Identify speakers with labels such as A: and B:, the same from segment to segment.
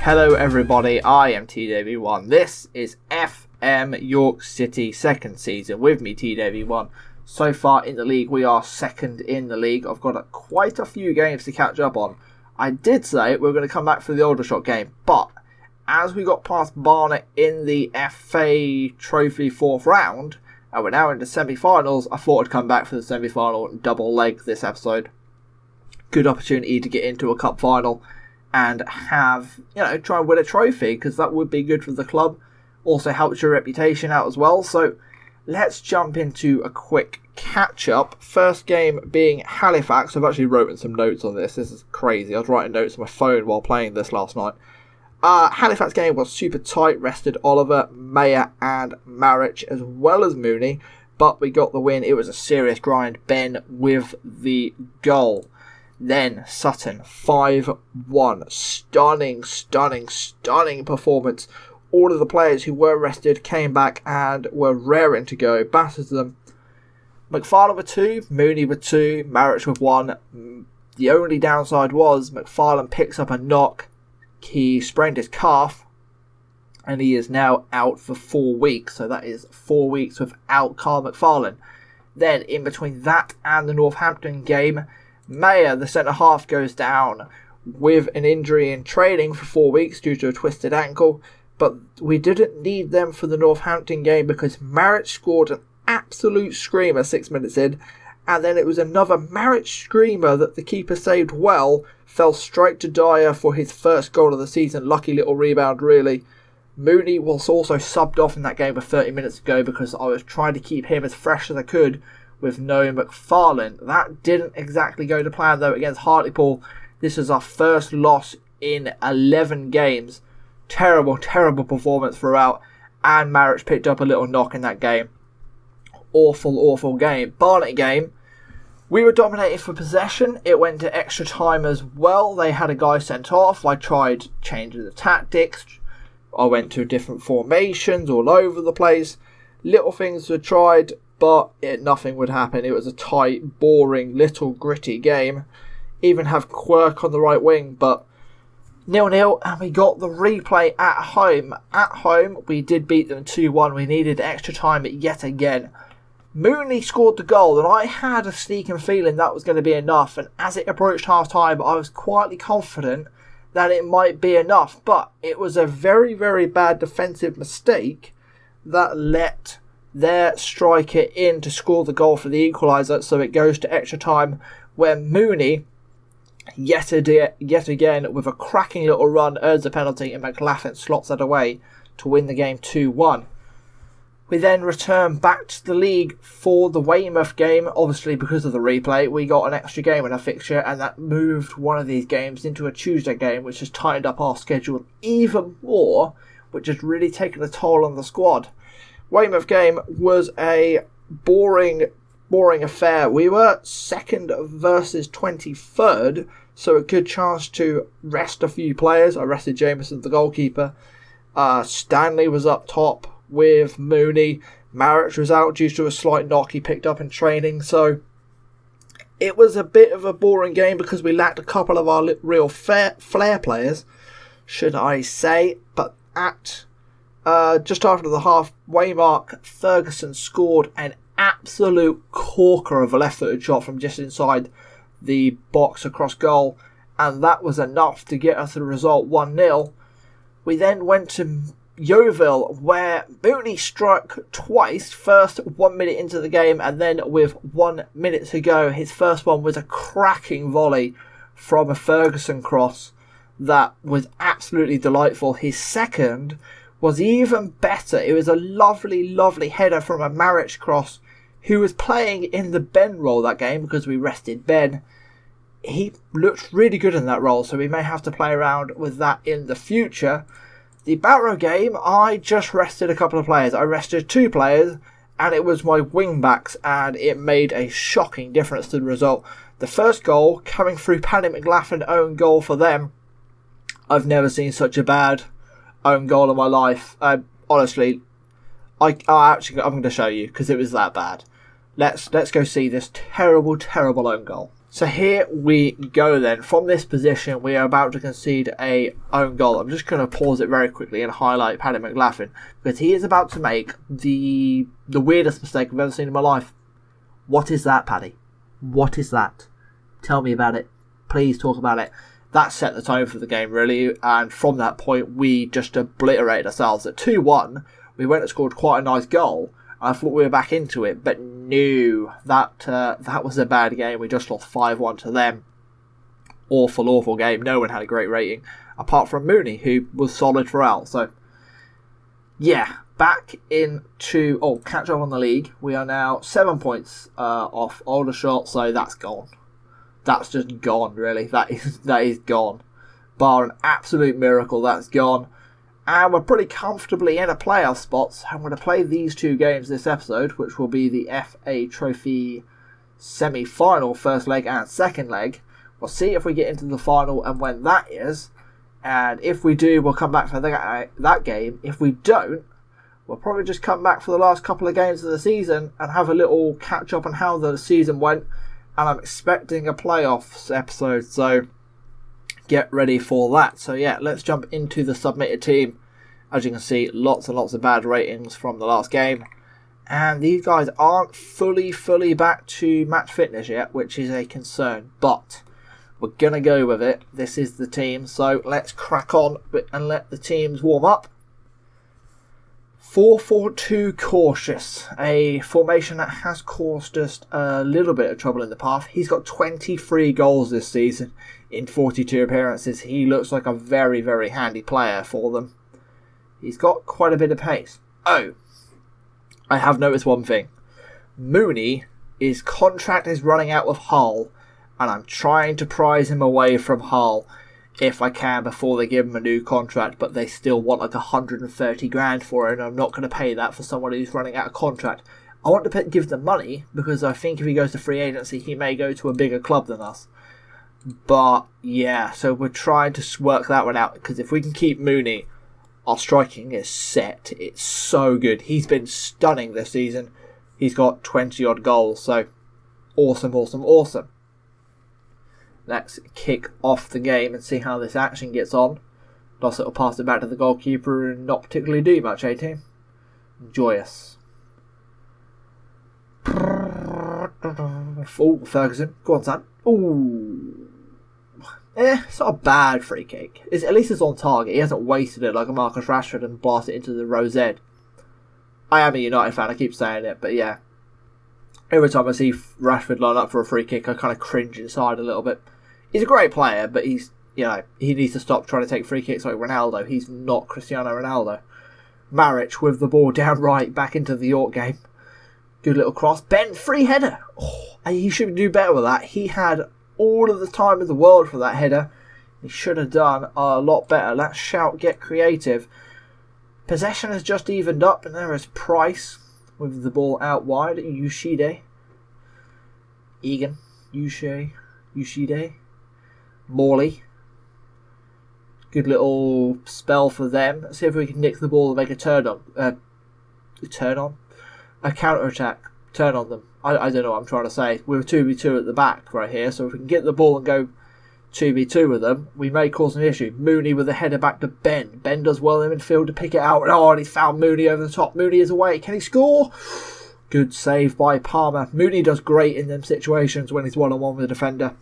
A: Hello everybody, I am TW1. This is FM York City second season with me, TW1. So far in the league, we are second in the league. I've got quite a few games to catch up on. I did say we're going to come back for the Aldershot game, but as we got past Barnet in the FA Trophy 4th round, and we're now in the semi-finals, I thought I'd come back for the semi-final and double leg this episode. Good opportunity to get into a cup final and have, try and win a trophy, because that would be good for the club. Also helps your reputation out as well. So let's jump into a quick catch-up. First game being Halifax. I've actually written some notes on this. This is crazy. I was writing notes on my phone while playing this last night. Halifax game was super tight. Rested Oliver, Mayer and Marich as well as Mooney. But we got the win. It was a serious grind. Ben with the goal. Then Sutton 5-1. Stunning performance. All of the players who were rested came back and were raring to go. Battered them. McFarlane with 2, Mooney with 2, Marich with 1. The only downside was McFarlane picks up a knock. He sprained his calf and he is now out for 4 weeks. So that is 4 weeks without Carl McFarlane. Then in between that and the Northampton game, Mayer, the centre-half, goes down with an injury in training for 4 weeks due to a twisted ankle. But we didn't need them for the Northampton game because Marich scored an absolute screamer 6 minutes in. And then it was another Marich screamer that the keeper saved well. Fell straight to Dyer for his first goal of the season. Lucky little rebound, really. Mooney was also subbed off in that game with 30 minutes to go because I was trying to keep him as fresh as I could with no McFarlane. That didn't exactly go to plan though against Hartlepool. This is our first loss in 11 games. Terrible performance throughout. And Marich picked up a little knock in that game. Awful game. Barnet game. We were dominated for possession. It went to extra time as well. They had a guy sent off. I tried changing the tactics. I went to different formations all over the place. Little things were tried, but nothing would happen. It was a tight, boring, little gritty game. Even have Quirk on the right wing, but 0-0, and we got the replay at home. At home, we did beat them 2-1. We needed extra time yet again. Mooney scored the goal, and I had a sneaking feeling that was going to be enough. And as it approached half-time, I was quietly confident that it might be enough. But it was a very, very bad defensive mistake that let their striker in to score the goal for the equaliser. So it goes to extra time, where Mooney, yet again, with a cracking little run, earns a penalty, and McLaughlin slots that away to win the game 2-1. We then return back to the league for the Weymouth game. Obviously, because of the replay, we got an extra game in our fixture, and that moved one of these games into a Tuesday game, which has tightened up our schedule even more, which has really taken a toll on the squad. Weymouth game was a boring affair. We were second versus 23rd, so a good chance to rest a few players. I rested Jameson, the goalkeeper. Stanley was up top with Mooney. Marich was out due to a slight knock he picked up in training. So it was a bit of a boring game because we lacked a couple of our real flair players, should I say. But at just after the halfway mark, Ferguson scored an absolute corker of a left-footed shot from just inside the box across goal, and that was enough to get us the result 1-0. We then went to Yeovil, where Mooney struck twice, first 1 minute into the game, and then with 1 minute to go. His first one was a cracking volley from a Ferguson cross that was absolutely delightful. His second was even better. It was a lovely header from a Marich cross, who was playing in the Ben role that game because we rested Ben. He looked really good in that role, so we may have to play around with that in the future. The Barrow game, I just rested a couple of players. I rested 2 players, and it was my wing-backs, and it made a shocking difference to the result. The first goal, coming through Paddy McLaughlin, own goal for them. I've never seen such a bad own goal in my life. Honestly, I'm going to show you, because it was that bad. Let's go see this terrible own goal. So here we go then. From this position, we are about to concede a own goal. I'm just going to pause it very quickly and highlight Paddy McLaughlin, because he is about to make the weirdest mistake I've ever seen in my life. What is that, Paddy? What is that? Tell me about it. Please talk about it. That set the tone for the game, really, and from that point, we just obliterated ourselves. At 2-1, we went and scored quite a nice goal. I thought we were back into it, but no, that was a bad game. We just lost 5-1 to them. Awful game. No one had a great rating, apart from Mooney, who was solid throughout. So, yeah, back into catch up on the league. We are now 7 points off Aldershot, so that's gone. That's just gone, really. That is gone. Bar an absolute miracle, that's gone. And we're pretty comfortably in a playoff spots. I'm going to play these 2 games this episode, which will be the FA Trophy semi-final first leg and second leg. We'll see if we get into the final and when that is. And if we do, we'll come back for that game. If we don't, we'll probably just come back for the last couple of games of the season and have a little catch-up on how the season went. And I'm expecting a playoffs episode, so get ready for that. So yeah, let's jump into the submitted team. As you can see, lots and lots of bad ratings from the last game. And these guys aren't fully back to match fitness yet, which is a concern. But we're going to go with it. This is the team, so let's crack on and let the teams warm up. 4-4-2 cautious, a formation that has caused us a little bit of trouble in the past. He's got 23 goals this season in 42 appearances. He looks like a very, very handy player for them. He's got quite a bit of pace. Oh, I have noticed one thing. Mooney, his contract is running out with Hull, and I'm trying to prize him away from Hull if I can before they give him a new contract, but they still want like 130 grand for it, and I'm not going to pay that for someone who's running out of contract. I want to give them money because I think if he goes to free agency, he may go to a bigger club than us. But yeah, so we're trying to work that one out, because if we can keep Mooney, our striking is set. It's so good. He's been stunning this season. He's got 20 odd goals, so awesome. Let's kick off the game and see how this action gets on. Dossett will pass it back to the goalkeeper and not particularly do much, team. Joyous. Oh, Ferguson. Go on, son. Ooh. It's not a bad free kick. At least it's on target. He hasn't wasted it like a Marcus Rashford and blasted it into the rose end. I am a United fan, I keep saying it, but yeah. Every time I see Rashford line up for a free kick, I kind of cringe inside a little bit. He's a great player, but he needs to stop trying to take free kicks like Ronaldo. He's not Cristiano Ronaldo. Maric with the ball down right back into the York game. Good little cross. Ben, free header. Oh, he should do better with that. He had all of the time in the world for that header. He should have done a lot better. Let's shout, get creative. Possession has just evened up, and there is Price with the ball out wide. Yoshide. Egan. Yoshide. Morley. Good little spell for them. Let's see if we can nick the ball and make a turn on. A counter-attack. Turn on them. I don't know what I'm trying to say. We're 2v2 at the back right here, so if we can get the ball and go 2v2 with them, we may cause an issue. Mooney with the header back to Ben. Ben does well in midfield to pick it out. And he's found Mooney over the top. Mooney is away. Can he score? Good save by Palmer. Mooney does great in them situations when he's one-on-one with a defender.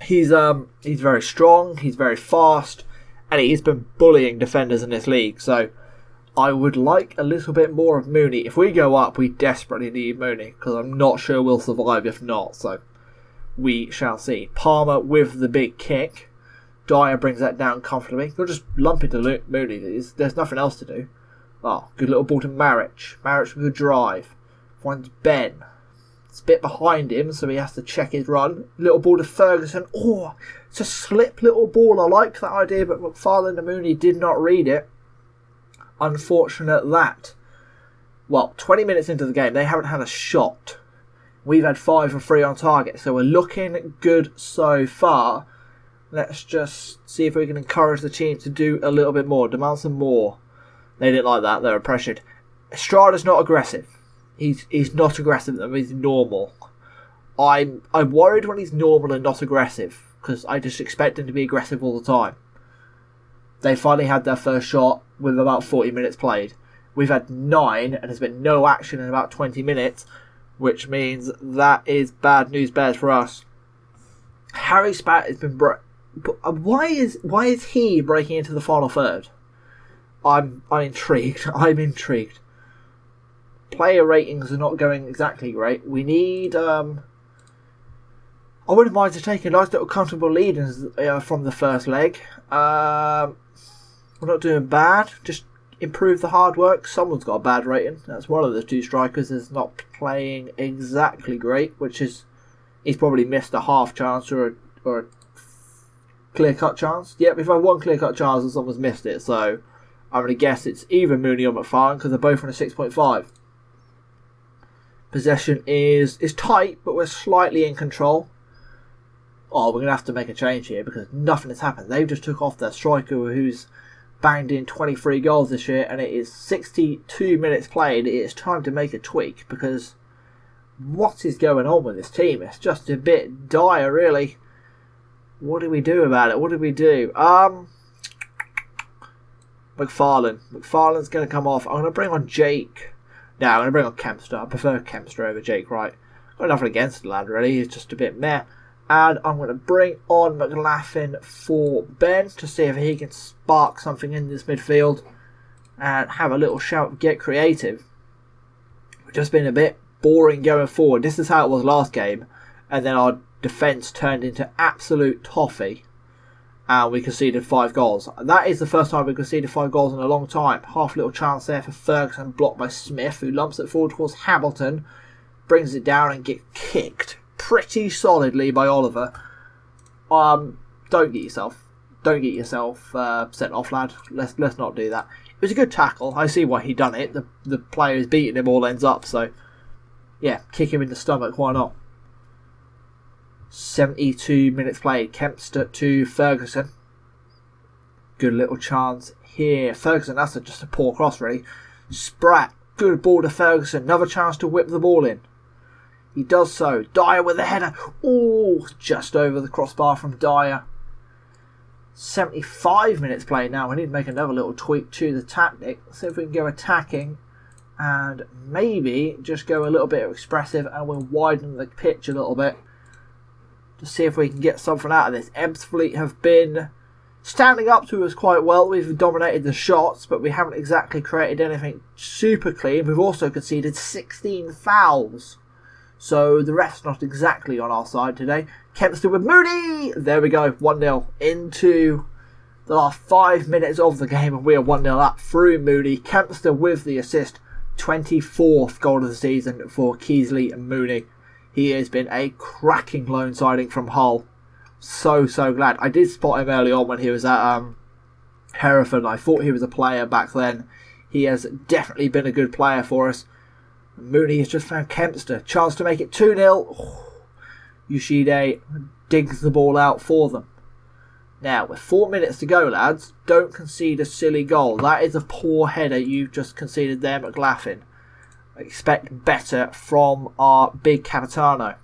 A: He's very strong, he's very fast, and he's been bullying defenders in this league, so I would like a little bit more of Mooney. If we go up, we desperately need Mooney, because I'm not sure we'll survive if not, so we shall see. Palmer with the big kick. Dyer brings that down comfortably. We'll just lump into Mooney. There's nothing else to do. Oh, good little ball to Maric. Maric with a drive. Finds Ben. It's a bit behind him, so he has to check his run. Little ball to Ferguson. Oh, it's a slip little ball. I like that idea, but McFarlane and Mooney did not read it. Unfortunate that. Well, 20 minutes into the game, they haven't had a shot. We've had 5 and 3 on target, so we're looking good so far. Let's just see if we can encourage the team to do a little bit more, demand some more. They didn't like that, they were pressured. Estrada's not aggressive. He's not aggressive, he's normal. I'm worried when he's normal and not aggressive, because I just expect him to be aggressive all the time. They finally had their first shot with about 40 minutes played. We've had 9 and there's been no action in about 20 minutes, which means that is bad news bears for us. Harry Spat has been... Why is he breaking into the final third? I'm intrigued. I'm intrigued. Player ratings are not going exactly great. We need... I wouldn't mind to take a nice little comfortable lead from the first leg. We're not doing bad. Just improve the hard work. Someone's got a bad rating. That's one of the 2 strikers is not playing exactly great, which is he's probably missed a half chance or a clear-cut chance. Yep, we've had 1 clear-cut chance and someone's missed it. So I'm going to guess it's either Mooney or McFarlane because they're both on a 6.5. Possession is tight, but we're slightly in control. Oh, we're going to have to make a change here because nothing has happened. They've just took off their striker who's banged in 23 goals this year, and it is 62 minutes played. It is time to make a tweak because what is going on with this team? It's just a bit dire, really. What do we do about it? What do we do? McFarlane's going to come off. I'm going to bring on Jake. No, I'm going to bring on Kempster. I prefer Kempster over Jake Wright. Got nothing against the lad, really. He's just a bit meh. And I'm going to bring on McLaughlin for Ben to see if he can spark something in this midfield and have a little shout, get creative. We've just been a bit boring going forward. This is how it was last game. And then our defence turned into absolute toffee. And we conceded 5 goals. That is the first time we conceded 5 goals in a long time. Half little chance there for Ferguson, blocked by Smith, who lumps it forward towards Hamilton. Brings it down and gets kicked pretty solidly by Oliver. Don't get yourself sent off, lad. Let's not do that. It was a good tackle. I see why he done it. The player who's beating him all ends up. So yeah, kick him in the stomach. Why not? 72 minutes played. Kempster to Ferguson. Good little chance here. Ferguson. That's just a poor cross, really. Spratt. Good ball to Ferguson. Another chance to whip the ball in. He does so. Dyer with the header. Oh, just over the crossbar from Dyer. 75 minutes played now. We need to make another little tweak to the tactic. Let's see if we can go attacking and maybe just go a little bit expressive and we'll widen the pitch a little bit to see if we can get something out of this. Ebbsfleet have been standing up to us quite well. We've dominated the shots, but we haven't exactly created anything super clean. We've also conceded 16 fouls. So the ref's not exactly on our side today. Kempster with Mooney! There we go, 1-0 into the last 5 minutes of the game, and we are 1-0 up through Mooney. Kempster with the assist, 24th goal of the season for Keasley and Mooney. He has been a cracking loan signing from Hull. So glad. I did spot him early on when he was at Hereford. I thought he was a player back then. He has definitely been a good player for us. Mooney has just found Kempster. Chance to make it 2-0. Oh, Yoshide digs the ball out for them. Now, with 4 minutes to go, lads, don't concede a silly goal. That is a poor header you've just conceded there, McLaughlin. Expect better from our big Capitano.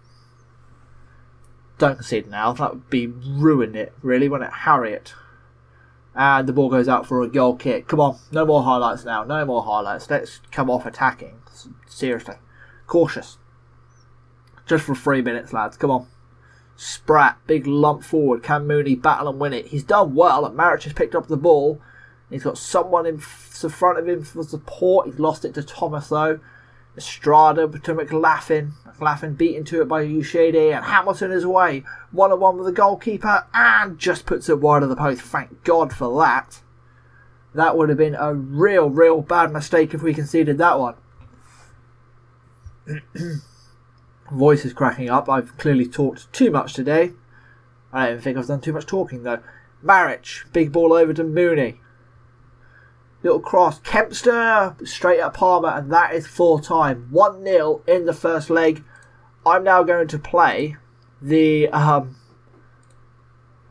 A: Don't concede now. That would be ruin it, really, wouldn't it? Harriet. And the ball goes out for a goal kick. Come on, no more highlights now. No more highlights. Let's come off attacking. Seriously. Cautious. Just for 3 minutes, lads. Come on. Spratt, big lump forward. Can Mooney battle and win it? He's done well. And Marich has picked up the ball. He's got someone in front of him for support. He's lost it to Thomas, though. Estrada to McLaughlin. McLaughlin beaten to it by Ushede, and Hamilton is away. 1-on-1 with the goalkeeper and just puts it wide of the post. Thank God for that. That would have been a real bad mistake if we conceded that one. Voice is cracking up. I've clearly talked too much today. I don't even think I've done too much talking though. Marich, big ball over to Mooney. Little cross, Kempster, straight at Palmer, and that is full time. 1-0 in the first leg. I'm now going to play the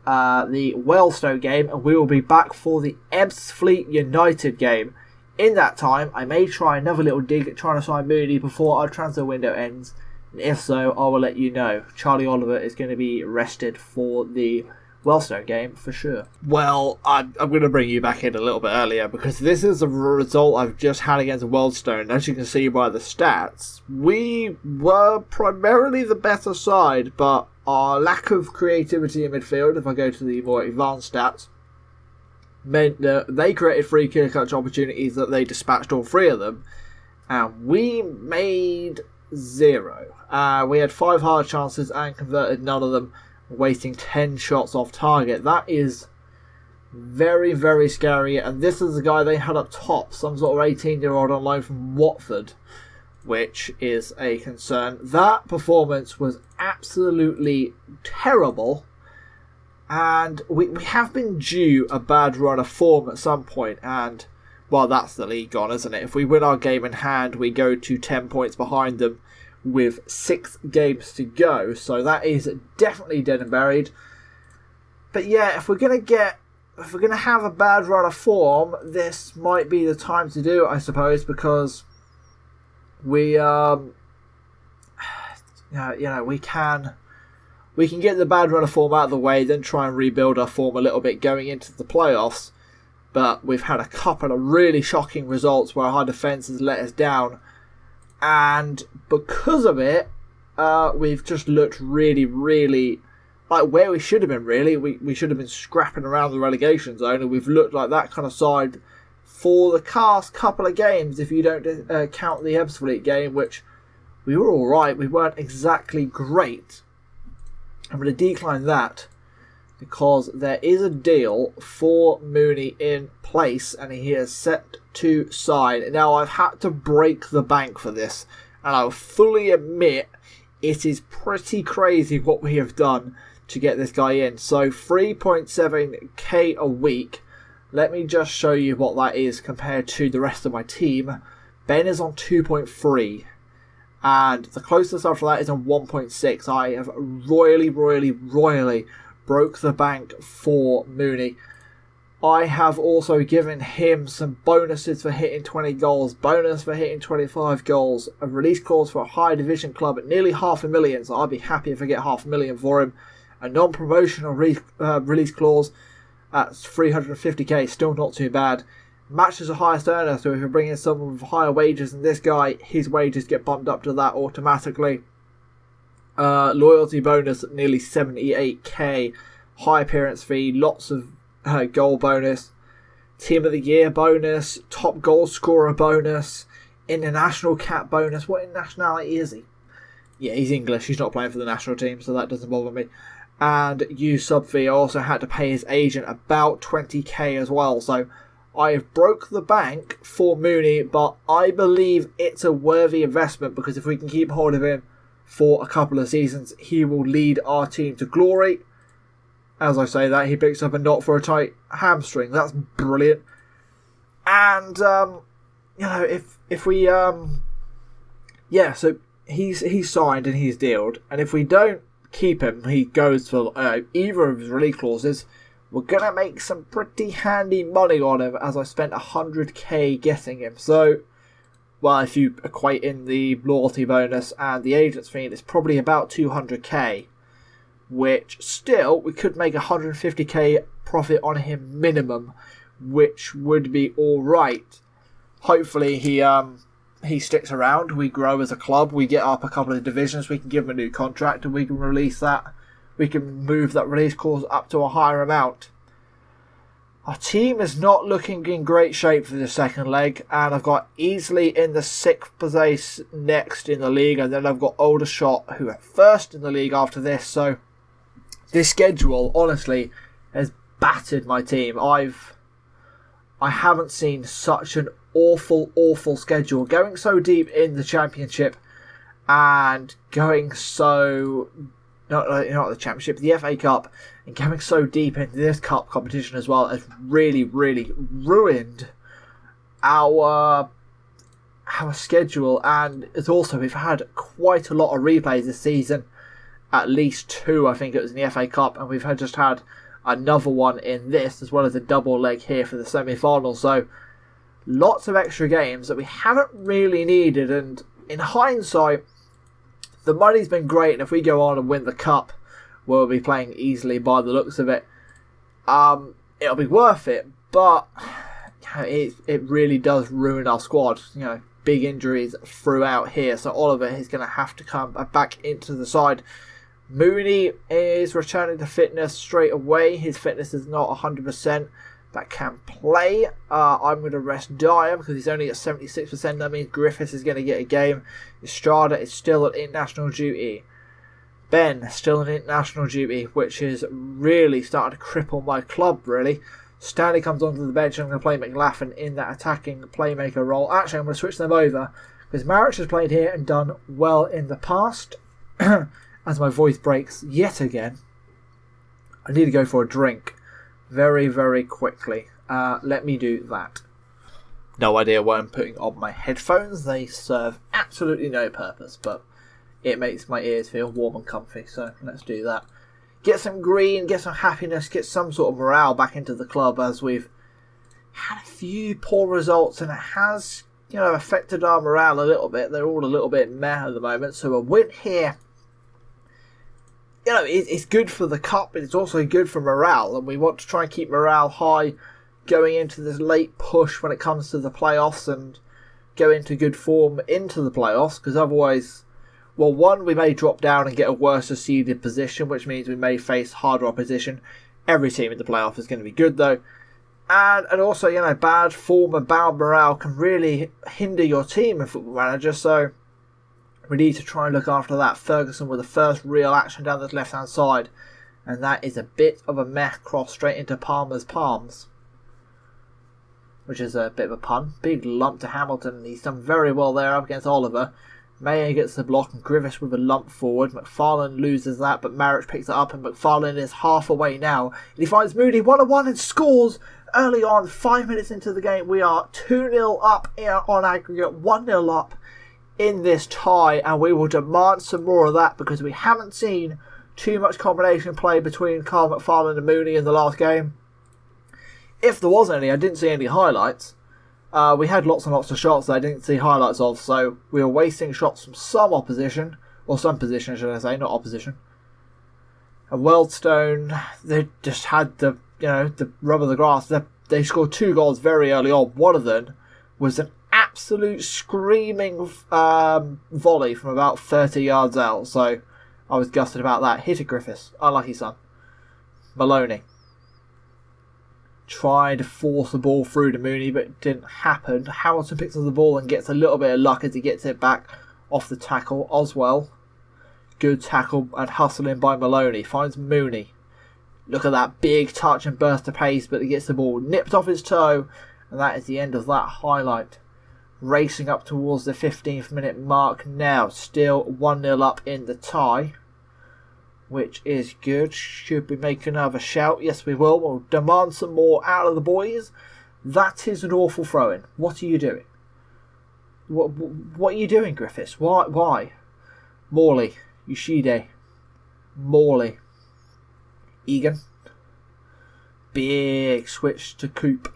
A: Wellstowe game, and we will be back for the Ebbsfleet United game. In that time, I may try another little dig at trying to sign Mooney before our transfer window ends. And if so, I will let you know. Charlie Oliver is going to be rested for the Wellstone game for sure. Well, I'm going to bring you back in a little bit earlier because this is a result I've just had against Wellstone. As you can see by the stats, we were primarily the better side, but our lack of creativity in midfield, if I go to the more advanced stats, meant that they created 3 clear-cut opportunities that they dispatched all 3 of them, and we made 0. We had 5 hard chances and converted none of them, wasting 10 shots off target. That is very, very scary. And this is the guy they had up top, some sort of 18-year-old on loan from Watford, which is a concern. That performance was absolutely terrible. And we have been due a bad run of form at some point. And, well, that's the league gone, isn't it? If we win our game in hand, we go to 10 points behind them with 6 games to go, so that is definitely dead and buried. But yeah, if we're gonna have a bad run of form, this might be the time to do it, I suppose, because we we can get the bad run of form out of the way, then try and rebuild our form a little bit going into the playoffs. But we've had a couple of really shocking results where our defence has let us down. And because of it, we've just looked really, really like where we should have been, really. We should have been scrapping around the relegation zone, and we've looked like that kind of side for the past couple of games, if you don't count the Ebbsfleet game, which we were alright. We weren't exactly great. I'm going to decline that because there is a deal for Mooney in place, and he is set to sign. Now, I've had to break the bank for this, and I'll fully admit it is pretty crazy what we have done to get this guy in. So 3.7k a week. Let me just show you what that is compared to the rest of my team. Ben is on 2.3, and the closest after that is on 1.6. I have royally broke the bank for Mooney. I have also given him some bonuses for hitting 20 goals, bonus for hitting 25 goals, a release clause for a higher division club at nearly $500,000, so I'd be happy if I get $500,000 for him. A non-promotional release clause at 350k, still not too bad. Matches the highest earner, so if you're bringing someone with higher wages than this guy, his wages get bumped up to that automatically. Loyalty bonus at nearly 78k, high appearance fee, lots of goal bonus, team of the year bonus, top goal scorer bonus, international cap bonus. What nationality is he? Yeah, he's English. He's not playing for the national team, so that doesn't bother me. And use sub fee. I also had to pay his agent about 20k as well. So I have broke the bank for Mooney, but I believe it's a worthy investment because if we can keep hold of him for a couple of seasons, he will lead our team to glory. As I say that, he picks up a knot for a tight hamstring. That's brilliant. And, if we, so he's signed and he's dealed. And if we don't keep him, he goes for either of his release clauses, we're going to make some pretty handy money on him, as I spent 100k getting him. So, well, if you equate in the loyalty bonus and the agent's fee, it's probably about 200k. Which still, we could make 150k profit on him minimum, which would be alright. Hopefully he sticks around, we grow as a club, we get up a couple of divisions, we can give him a new contract and we can release that. We can move that release clause up to a higher amount. Our team is not looking in great shape for the second leg, and I've got easily in the 6th place next in the league, and then I've got Aldershot who are first in the league after this, so this schedule, honestly, has battered my team. I haven't seen such an awful schedule. Going so deep in the Championship and going so... Not the Championship, the FA Cup, and going so deep into this cup competition as well has really ruined our schedule. And it's also, we've had quite a lot of replays this season. At least 2, I think it was in the FA Cup, and we've just had another one in this, as well as a double leg here for the semi-final. So, lots of extra games that we haven't really needed, and in hindsight, the money's been great, and if we go on and win the cup, we'll be playing easily by the looks of it. It'll be worth it, but it really does ruin our squad. Big injuries throughout here, so Oliver is going to have to come back into the side. Mooney is returning to fitness straight away. His fitness is not 100%, but can play. I'm going to rest Dyer because he's only at 76%. That means Griffiths is going to get a game. Estrada is still at international duty. Ben still in international duty, which is really starting to cripple my club, really. Stanley comes onto the bench, and I'm going to play McLaughlin in that attacking playmaker role. Actually, I'm going to switch them over because Marich has played here and done well in the past. As my voice breaks yet again, I need to go for a drink very, very quickly. Let me do that. No idea why I'm putting on my headphones. They serve absolutely no purpose, but it makes my ears feel warm and comfy, so let's do that. Get some green, get some happiness, get some sort of morale back into the club, as we've had a few poor results and it has, affected our morale a little bit. They're all a little bit meh at the moment, so a win here, it's good for the cup, but it's also good for morale, and we want to try and keep morale high going into this late push when it comes to the playoffs and go into good form into the playoffs, because otherwise, well, one, we may drop down and get a worse seeded position, which means we may face harder opposition. Every team in the playoff is going to be good, though. And also, bad form and bad morale can really hinder your team in Football Manager, so we need to try and look after that. Ferguson with the first real action down this left-hand side, and that is a bit of a meh cross straight into Palmer's palms, which is a bit of a pun. Big lump to Hamilton. He's done very well there up against Oliver. Mayer gets the block and Griffiths with a lump forward. McFarlane loses that, but Marich picks it up, and McFarlane is half away now. And he finds Mooney 1-on-1 and scores early on. 5 minutes into the game, we are 2-0 up on aggregate, 1-0 up in this tie, and we will demand some more of that because we haven't seen too much combination play between Carl McFarlane and Mooney in the last game. If there was any, I didn't see any highlights. We had lots and lots of shots that I didn't see highlights of, so we were wasting shots from some opposition, or some position should I say, not opposition. And Weldstone, they just had the rub of the grass. They scored 2 goals very early on. One of them was an absolute screaming volley from about 30 yards out, so I was gutted about that. Hit it, Griffiths. Unlucky son. Maloney tried to force the ball through to Mooney, but it didn't happen. Hamilton picks up the ball and gets a little bit of luck as he gets it back off the tackle. Oswell, good tackle and hustling by Maloney. Finds Mooney. Look at that big touch and burst of pace, but he gets the ball nipped off his toe, and that is the end of that highlight. Racing up towards the 15th minute mark now. Still 1-0 up in the tie, which is good. Should we make another shout? Yes, we will. We'll demand some more out of the boys. That is an awful throw-in. What are you doing? What are you doing, Griffiths? Why? Morley. Yoshide. Morley. Egan. Big switch to Coop.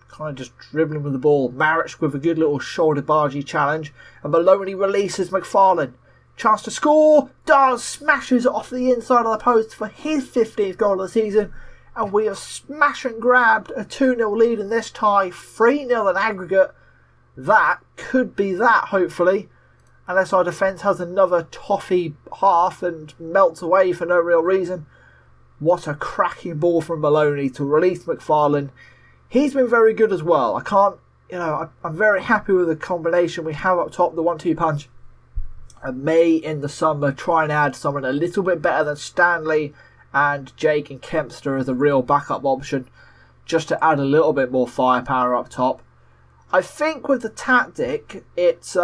A: Kind of just dribbling with the ball. Marich with a good little shoulder bargey challenge. And Maloney releases McFarlane. Chance to score. Does. Smashes it off the inside of the post for his 15th goal of the season. And we have smashed and grabbed a 2-0 lead in this tie. 3-0 in aggregate. That could be that, hopefully. Unless our defence has another toffee half and melts away for no real reason. What a cracking ball from Maloney to release McFarlane. He's been very good as well. I'm very happy with the combination we have up top, the 1-2 punch. I may, in the summer, try and add someone a little bit better than Stanley and Jake and Kempster as a real backup option, just to add a little bit more firepower up top. I think with the tactic, it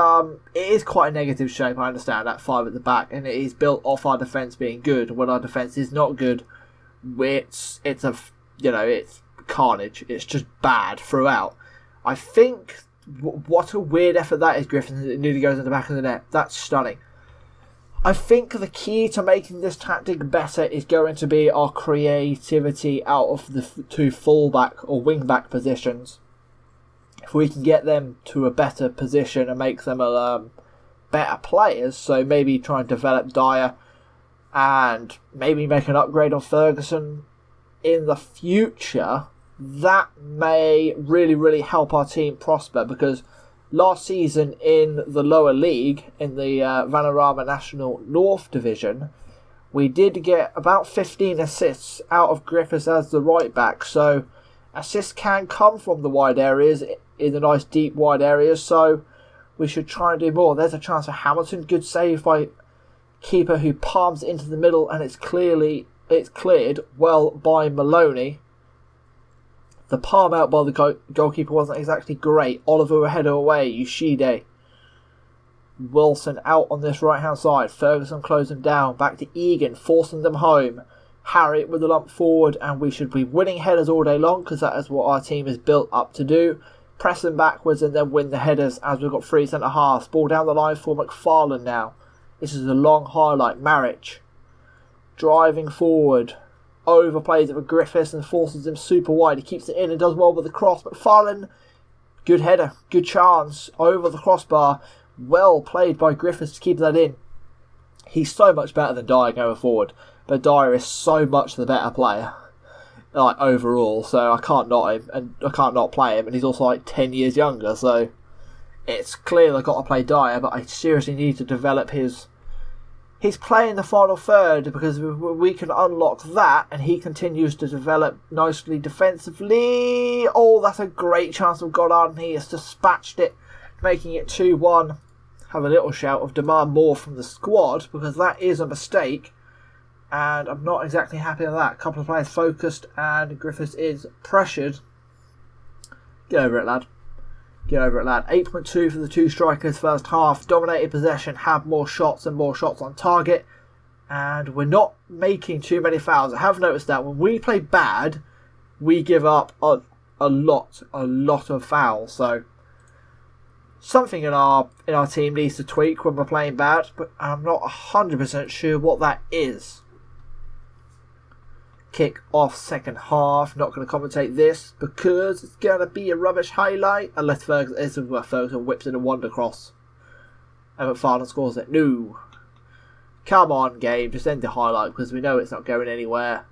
A: is quite a negative shape. I understand that 5 at the back, and it is built off our defence being good. When our defence is not good, it's carnage. It's just bad throughout. I think what a weird effort that is, Griffin. It nearly goes in the back of the net. That's stunning. I think the key to making this tactic better is going to be our creativity out of the 2 fullback or wing back positions. if we can get them to a better position and make them better players, so maybe try and develop Dyer and maybe make an upgrade on Ferguson in the future, that may really, really help our team prosper, because last season in the lower league, in the Vanarama National North Division, we did get about 15 assists out of Griffiths as the right back, so assists can come from the wide areas, in the nice deep wide areas, so we should try and do more. There's a chance for Hamilton, good save by keeper who palms it into the middle, and it's cleared well by Maloney. The palm out by the goalkeeper wasn't exactly great. Oliver a header away, Yoshide. Wilson out on this right hand side. Ferguson closed them down. Back to Egan, forcing them home. Harriet with the lump forward, and we should be winning headers all day long, because that is what our team is built up to do. Press them backwards and then win the headers, as we've got 3 centre halves. Ball down the line for McFarlane now. This is a long highlight. Marich driving forward. Overplays it with Griffiths and forces him super wide. He keeps it in and does well with the cross. McFarlane, good header, good chance over the crossbar. Well played by Griffiths to keep that in. He's so much better than Dyer going forward, but Dyer is so much the better player, like overall. So I can't not him, and I can't not play him. And he's also like 10 years younger, so it's clear I've got to play Dyer. But I seriously need to develop his play in the final third, because we can unlock that, and he continues to develop nicely defensively. Oh, that's a great chance of Goddard, and he has dispatched it, making it 2-1. Have a little shout of demand more from the squad, because that is a mistake, and I'm not exactly happy with that. A couple of players focused, and Griffiths is pressured. Get over it, lad. Get over it, lad. 8.2 for the 2 strikers first half. Dominated possession, had more shots and more shots on target. And we're not making too many fouls. I have noticed that when we play bad, we give up a lot of fouls. So something in our team needs to tweak when we're playing bad, but I'm not 100% sure what that is. Kick off second half. Not going to commentate this because it's going to be a rubbish highlight. Unless Ferguson whips in a wonder cross and McFarlane scores it. No. Come on, game. Just end the highlight, because we know it's not going anywhere.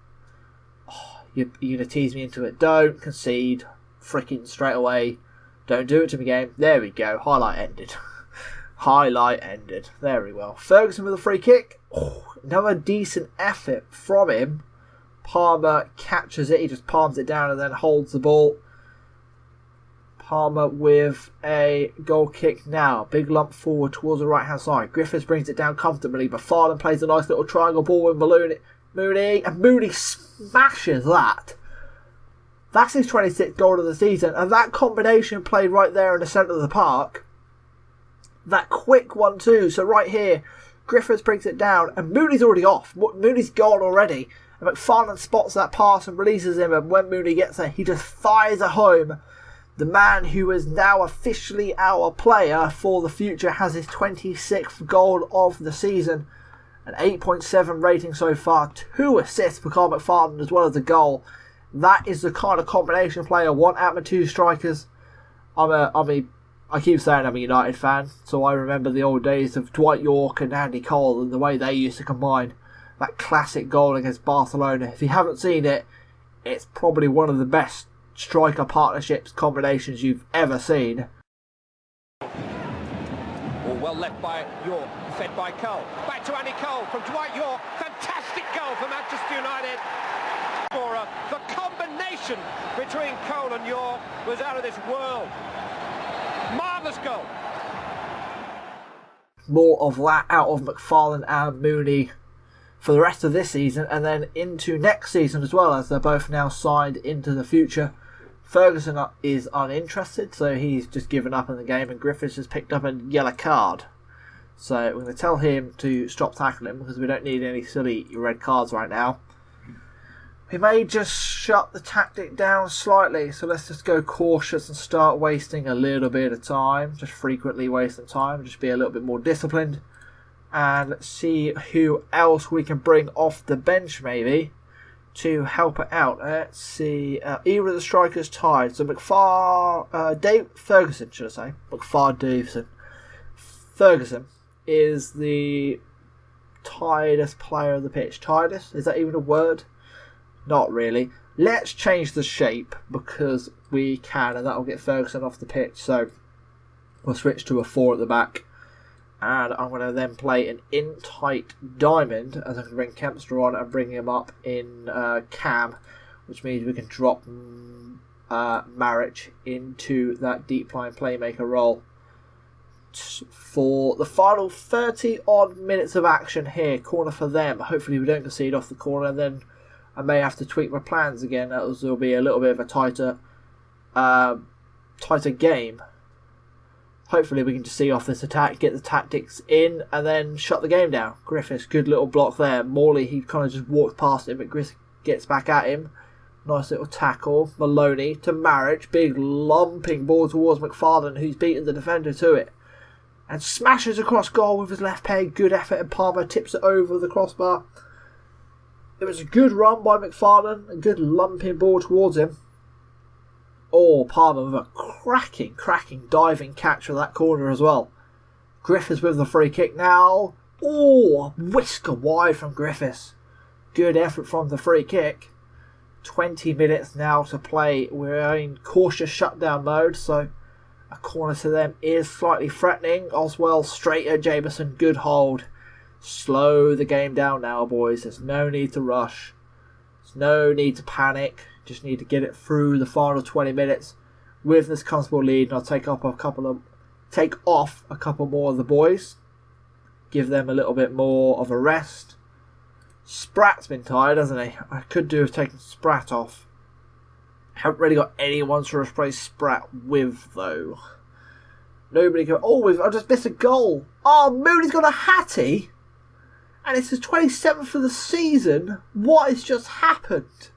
A: Oh, you're going to tease me into it. Don't concede. Freaking straight away. Don't do it to me, game. There we go. Highlight ended. Highlight ended. There we go. Ferguson with a free kick. Oh, another decent effort from him. Palmer catches it. He just palms it down and then holds the ball. Palmer with a goal kick now. Big lump forward towards the right hand side. Griffiths brings it down comfortably, but Farland plays a nice little triangle ball with Mooney, and Mooney smashes that. That's his 26th goal of the season, and that combination played right there in the centre of the park. That quick 1-2. So right here, Griffiths brings it down, and Mooney's already off. Mooney's gone already. And McFarlane spots that pass and releases him, and when Mooney gets there, he just fires it home. The man who is now officially our player for the future has his 26th goal of the season. An 8.7 rating so far. 2 assists for Carl McFarlane as well as a goal. That is the kind of combination player I want out of 2 strikers. I keep saying I'm a United fan, so I remember the old days of Dwight York and Andy Cole and the way they used to combine. That classic goal against Barcelona. If you haven't seen it, it's probably one of the best striker partnerships combinations you've ever seen.
B: Well left by York, fed by Cole. Back to Andy Cole from Dwight York. Fantastic goal for Manchester United. The combination between Cole and York was out of this world. Marvellous goal.
A: More of that out of McFarlane and Mooney for the rest of this season, and then into next season as well, as they're both now signed into the future. Ferguson is uninterested, so he's just given up in the game, and Griffiths has picked up a yellow card. So we're going to tell him to stop tackling, because we don't need any silly red cards right now. We may just shut the tactic down slightly, so let's just go cautious and start wasting a little bit of time, just frequently wasting time, just be a little bit more disciplined. And see who else we can bring off the bench maybe to help it out. Let's see. Either of the strikers tied. So Dave Ferguson, should I say? Davison. Ferguson is the tiredest player of the pitch. Tiredest? Is that even a word? Not really. Let's change the shape because we can, and that'll get Ferguson off the pitch. So we'll switch to a 4 at the back. And I'm going to then play an in-tight diamond as I can bring Kempster on and bring him up in cam, which means we can drop Maric into that deep line playmaker role. For the final 30 odd minutes of action here, corner for them. Hopefully we don't concede off the corner, then I may have to tweak my plans again. That will be a little bit of a tighter game. Hopefully we can just see off this attack, get the tactics in, and then shut the game down. Griffiths, good little block there. Morley, he kind of just walked past him, but Griffiths gets back at him. Nice little tackle. Maloney to Maric. Big lumping ball towards McFarlane, who's beaten the defender to it. And smashes across goal with his left peg. Good effort, and Palmer tips it over the crossbar. It was a good run by McFarlane. A good lumping ball towards him. Oh, Palmer with a cracking diving catch for that corner as well. Griffiths with the free kick now. Oh, whisker wide from Griffiths. Good effort from the free kick. 20 minutes now to play. We're in cautious shutdown mode, so a corner to them is slightly threatening. Oswell straight at Jameson. Good hold. Slow the game down now, boys. There's no need to rush. There's no need to panic. Just need to get it through the final 20 minutes with this comfortable lead, and I'll take off a couple more of the boys, give them a little bit more of a rest. Spratt's been tired, hasn't he? I could do with taking Spratt off. Haven't really got anyone to replace Spratt with though. Nobody can. Oh, I just missed a goal. Oh, Mooney's got a hattie, and it's his 27th of the season. What has just happened?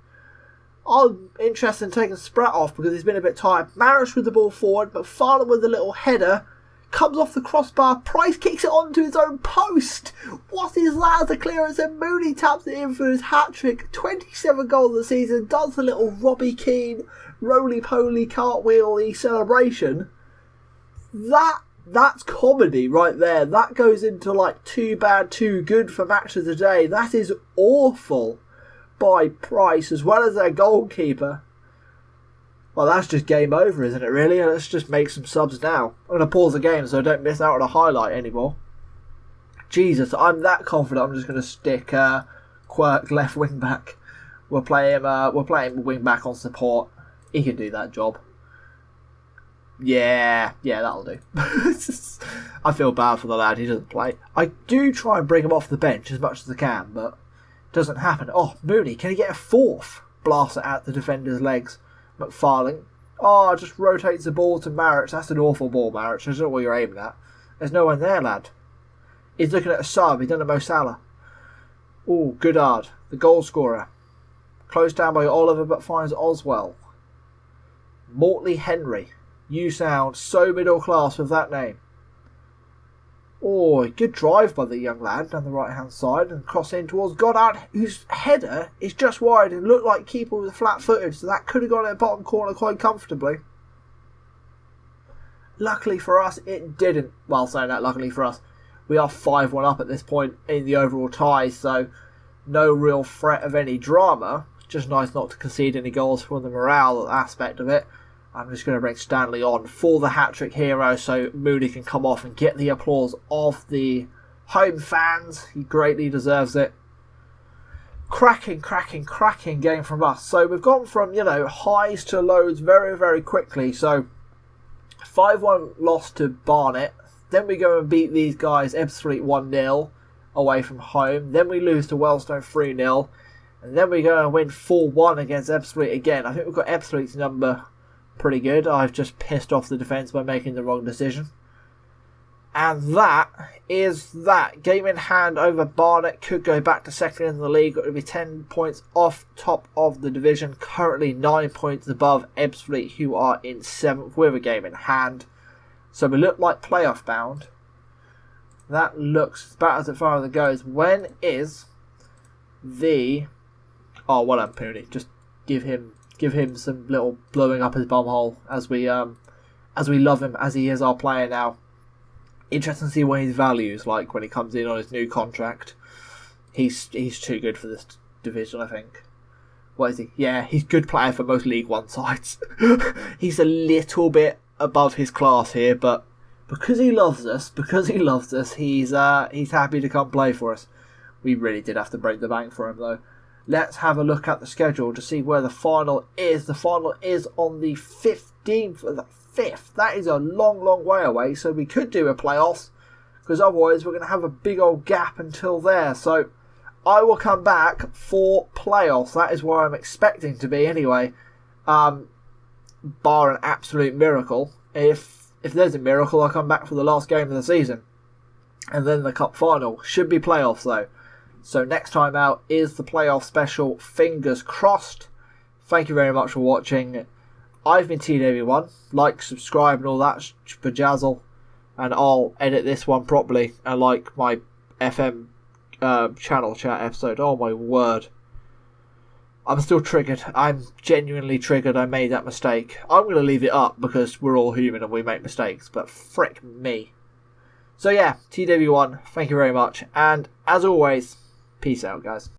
A: I'm interested in taking Spratt off because he's been a bit tired. Maric with the ball forward, but Farland with the little header. Comes off the crossbar. Price kicks it onto his own post. What is that as a clearance? And Mooney taps it in for his hat-trick. 27 goals of the season. Does the little Robbie Keane roly-poly cartwheel-y celebration. That's comedy right there. That goes into like too bad, too good for match of the day. That is awful. By Price as well as their goalkeeper. Well, that's just game over, isn't it really? Let's just make some subs now. I'm going to pause the game so I don't miss out on a highlight anymore. Jesus, I'm that confident I'm just going to stick Quirk left wing back. We'll play him wing back on support. He can do that job. Yeah, that'll do. I feel bad for the lad, he doesn't play. I do try and bring him off the bench as much as I can, but doesn't happen. Oh, Mooney, can he get a fourth? Blast it out the defender's legs. McFarlane. Oh, just rotates the ball to Maric. That's an awful ball, Maric. I don't know what you're aiming at. There's no one there, lad. He's looking at a sub. He's done a Mo Salah. Oh, Goodard, the goal scorer. Closed down by Oliver, but finds Oswell. Mortley Henry. You sound so middle class with that name. Oh, good drive by the young lad down the right hand side and cross in towards Goddard, whose header is just wide and looked like keeper with flat footage, so that could have gone in the bottom corner quite comfortably. Luckily for us, it didn't. Well, saying that, luckily for us, we are 5-1 up at this point in the overall tie, so no real threat of any drama. Just nice not to concede any goals for the morale aspect of it. I'm just going to bring Stanley on for the hat-trick hero so Mooney can come off and get the applause of the home fans. He greatly deserves it. Cracking game from us. So we've gone from, highs to lows very, very quickly. So 5-1 loss to Barnet. Then we go and beat these guys, Ebbsfleet 1-0 away from home. Then we lose to Wellstone 3-0. And then we go and win 4-1 against Ebbsfleet again. I think we've got Ebbsfleet's number pretty good. I've just pissed off the defence by making the wrong decision. And that is that. Game in hand over Barnet. Could go back to second in the league. Got to be 10 points off top of the division. Currently 9 points above Ebbsfleet, who are in 7th with a game in hand. So we look like playoff bound. That looks about as far as it goes. When is the Oh, well done, Pooney. Just give him some little blowing up his bum hole as we love him, as he is our player now. Interesting to see what his value is like when he comes in on his new contract. He's too good for this division, I think. What is he? Yeah, he's a good player for most League One sides. He's a little bit above his class here, but because he loves us, he's happy to come play for us. We really did have to break the bank for him, though. Let's have a look at the schedule to see where the final is. The final is on the 15th of the 5th. That is a long, long way away, so we could do a playoffs, because otherwise we're going to have a big old gap until there. So I will come back for playoffs. That is where I'm expecting to be anyway, bar an absolute miracle. If there's a miracle, I'll come back for the last game of the season. And then the cup final. Should be playoffs though. So next time out is the playoff special. Fingers crossed. Thank you very much for watching. I've been TW1. Like, subscribe and all that bajazzle. And I'll edit this one properly. And like my FM channel chat episode. Oh my word. I'm still triggered. I'm genuinely triggered. I made that mistake. I'm going to leave it up because we're all human and we make mistakes. But frick me. So yeah, TW1, thank you very much. And as always, peace out, guys.